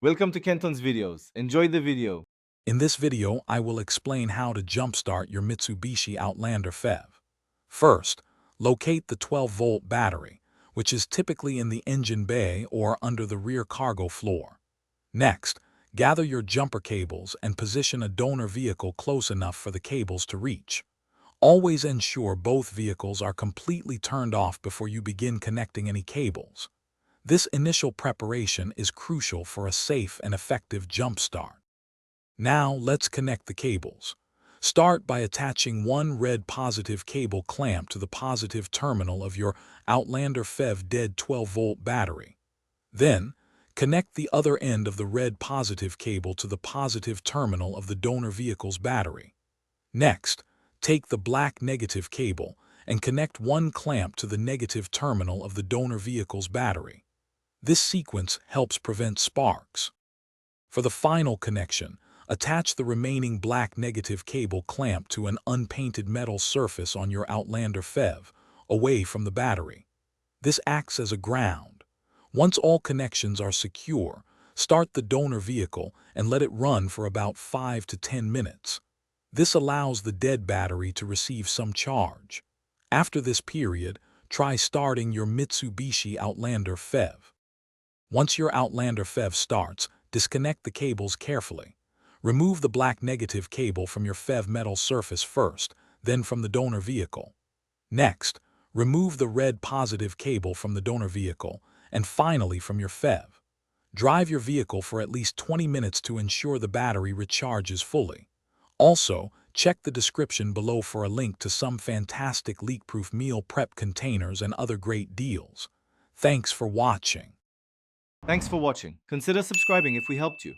Welcome to Kenton's videos. Enjoy the video. In this video, I will explain how to jumpstart your Mitsubishi Outlander PHEV. First, locate the 12-volt battery, which is typically in the engine bay or under the rear cargo floor. Next, gather your jumper cables and position a donor vehicle close enough for the cables to reach. Always ensure both vehicles are completely turned off before you begin connecting any cables. This initial preparation is crucial for a safe and effective jumpstart. Now let's connect the cables. Start by attaching one red positive cable clamp to the positive terminal of your Outlander PHEV dead 12-volt battery. Then, connect the other end of the red positive cable to the positive terminal of the donor vehicle's battery. Next, take the black negative cable and connect one clamp to the negative terminal of the donor vehicle's battery. This sequence helps prevent sparks. For the final connection, attach the remaining black negative cable clamp to an unpainted metal surface on your Outlander PHEV, away from the battery. This acts as a ground. Once all connections are secure, start the donor vehicle and let it run for about 5 to 10 minutes. This allows the dead battery to receive some charge. After this period, try starting your Mitsubishi Outlander PHEV. Once your Outlander PHEV starts, disconnect the cables carefully. Remove the black negative cable from your PHEV metal surface first, then from the donor vehicle. Next, remove the red positive cable from the donor vehicle, and finally from your PHEV. Drive your vehicle for at least 20 minutes to ensure the battery recharges fully. Also, check the description below for a link to some fantastic leak-proof meal prep containers and other great deals. Thanks for watching. Thanks for watching. Consider subscribing if we helped you.